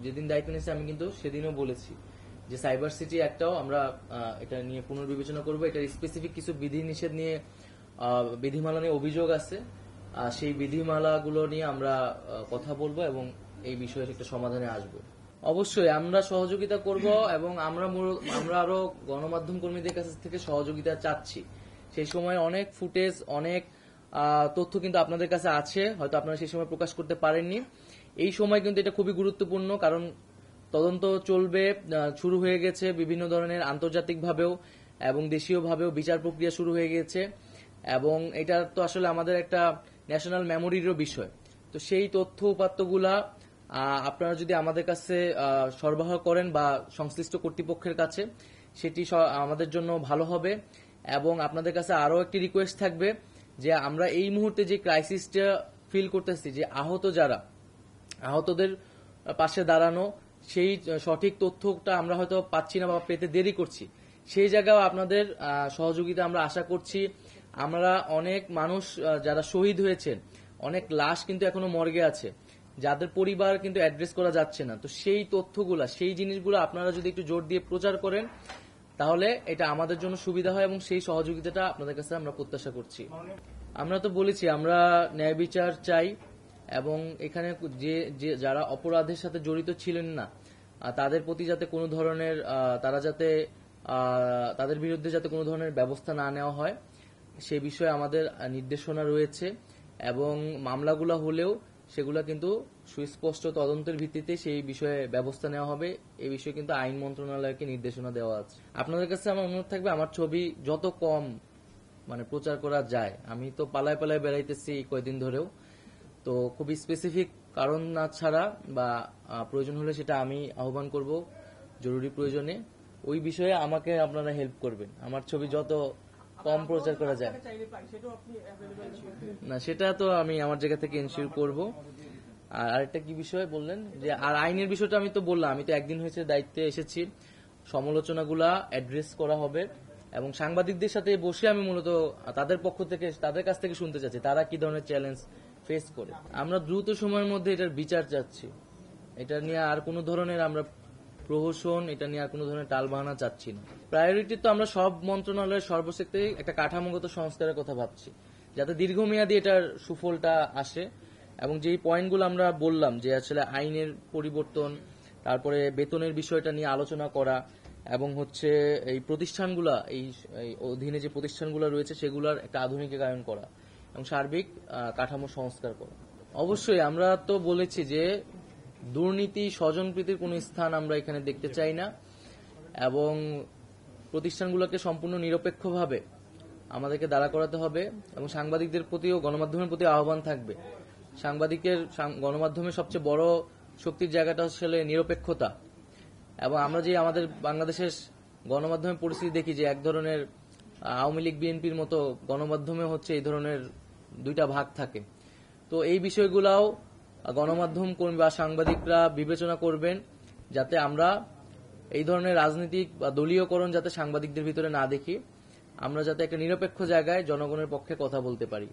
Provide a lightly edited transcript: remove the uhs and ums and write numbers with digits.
যেদিন দায়িত্ব নিয়েছি আমি কিন্তু সেদিনও বলেছি যে সাইবার সিটি একটাও আমরা এটা নিয়ে পুনর্বিবেচনা করব। এটার স্পেসিফিক কিছু বিধিনিষেধ নিয়ে বিধিমালা নিয়ে অভিযোগ আছে, সেই বিধিমালাগুলো নিয়ে আমরা কথা বলবো এবং এই বিষয়ে একটা সমাধানে আসব। অবশ্যই আমরা সহযোগিতা করব এবং আমরা আরো গণমাধ্যম কর্মীদের কাছ থেকে সহযোগিতা চাচ্ছি। সেই সময় অনেক ফুটেজ, অনেক তথ্য কিন্তু আপনাদের কাছে আছে, হয়তো আপনারা সেই সময় প্রকাশ করতে পারেননি। এই সময় কিন্তু এটা খুবই গুরুত্বপূর্ণ, কারণ তদন্ত চলবে, শুরু হয়ে গেছে বিভিন্ন ধরনের আন্তর্জাতিকভাবেও এবং দেশীয়ভাবেও বিচার প্রক্রিয়া শুরু হয়ে গেছে এবং এটা তো আসলে আমাদের একটা ন্যাশনাল মেমোরিরও বিষয়। তো সেই তথ্য উপাত্তগুলা আপনারা যদি আমাদের কাছে সরবরাহ করেন বা সংশ্লিষ্ট কর্তৃপক্ষের কাছে, সেটি আমাদের জন্য ভালো হবে। এবং আপনাদের কাছে আরো একটি রিকোয়েস্ট থাকবে যে আমরা এই মুহূর্তে যে ক্রাইসিসটা ফিল করতেছি, যে আহতদের পাশে দাঁড়ানো, সেই সঠিক তথ্যটা আমরা হয়তো পাচ্ছি না বা পেতে দেরি করছি, সেই জায়গায় আপনাদের সহযোগিতা আমরা আশা করছি। আমরা অনেক মানুষ যারা শহীদ হয়েছেন, অনেক লাশ কিন্তু এখনো মর্গে আছে, যাদের পরিবার কিন্তু অ্যাড্রেস করা যাচ্ছে না। তো সেই তথ্যগুলা, সেই জিনিসগুলো আপনারা যদি একটু জোর দিয়ে প্রচার করেন, তাহলে এটা আমাদের জন্য সুবিধা হয় এবং সেই সহযোগিতাটা আপনাদের কাছে আমরা প্রত্যাশা করছি। আমরা তো বলেছি আমরা ন্যায় বিচার চাই এবং এখানে যারা অপরাধের সাথে জড়িত ছিলেন না, তাদের প্রতি যাতে কোনো ধরনের তাদের বিরুদ্ধে যাতে কোনো ধরনের ব্যবস্থা না নেওয়া হয়, সে বিষয়ে আমাদের নির্দেশনা রয়েছে। এবং মামলাগুলো হলেও সেগুলো কিন্তু সুস্পষ্ট তদন্তের ভিত্তিতে সেই বিষয়ে ব্যবস্থা নেওয়া হবে, এই বিষয়ে কিন্তু আইন মন্ত্রণালয়কে নির্দেশনা দেওয়া আছে। আপনাদের কাছে আমার অনুরোধ থাকবে আমার ছবি যত কম প্রচার করা যায়। আমি তো পালায় পালায় বেড়াইতেছি কয়েকদিন ধরেও, তো খুবই স্পেসিফিক কারণ না ছাড়া বা প্রয়োজন হলে সেটা আমি আহ্বান করব জরুরি প্রয়োজনে, ওই বিষয়ে আমাকে আপনারা হেল্প করবেন। আমার ছবি যত কম প্রচার করা যায় না, সেটা তো আমি আমার জায়গা থেকে এনশিওর করব। আর আরেকটা কি বিষয় বললেন, যে আর আইনের বিষয়টা আমি তো বললাম, আমি তো একদিন হয়েছে দায়িত্বে এসেছি, সমালোচনাগুলা অ্যাড্রেস করা হবে এবং সাংবাদিকদের সাথে বসে আমি মূলত তাদের কাছ থেকে শুনতে চাচ্ছি তারা কি ধরনের চ্যালেঞ্জ ফেস করে। আমরা দ্রুত সময়ের মধ্যে এটার বিচার চাচ্ছি। এটা নিয়ে আর কোনো ধরনের আমরা প্রহসন, এটা নিয়ে আর কোনো ধরনের টালবাহানা চাচ্ছি না। প্রায়োরিটি তো আমরা সব মন্ত্রণালয়ের সর্বশেষে একটা কাঠামোগত সংস্কারের কথা ভাবছি, যাতে দীর্ঘমেয়াদী এটার সুফলটা আসে। এবং যেই পয়েন্টগুলো আমরা বললাম, যে আসলে আইনের পরিবর্তন, তারপরে বেতনের বিষয়টা নিয়ে আলোচনা করা এবং হচ্ছে এই প্রতিষ্ঠানগুলা, এই অধীনে যে প্রতিষ্ঠানগুলো রয়েছে সেগুলোর একটা আধুনিকায়ন করা এবং সার্বিক কাঠামো সংস্কার করা। অবশ্যই আমরা তো বলেছি যে দুর্নীতি, স্বজনপ্রীতির কোন স্থান আমরা এখানে দেখতে চাই না এবং প্রতিষ্ঠানগুলোকে সম্পূর্ণ নিরপেক্ষভাবে আমাদেরকে দাঁড়া করাতে হবে এবং সাংবাদিকদের প্রতিও গণমাধ্যমের প্রতি আহ্বান থাকবে। গণমাধ্যমের সবচেয়ে বড় শক্তির জায়গাটা আসলে নিরপেক্ষতা। এবং আমরা যে আমাদের বাংলাদেশের গণমাধ্যমের পরিস্থিতি দেখি, যে এক ধরনের আওয়ামী লীগ বিএনপির মতো গণমাধ্যমে হচ্ছে এই ধরনের দুইটা ভাগ থাকে। তো এই বিষয়গুলাও গণমাধ্যম কর্মী বা সাংবাদিকরা বিবেচনা করবেন, যাতে আমরা এই ধরনের রাজনৈতিক বা দলীয়করণ যাতে সাংবাদিকদের ভিতরে না দেখি, আমরা যাতে একটা নিরপেক্ষ জায়গায় জনগণের পক্ষে কথা বলতে পারি।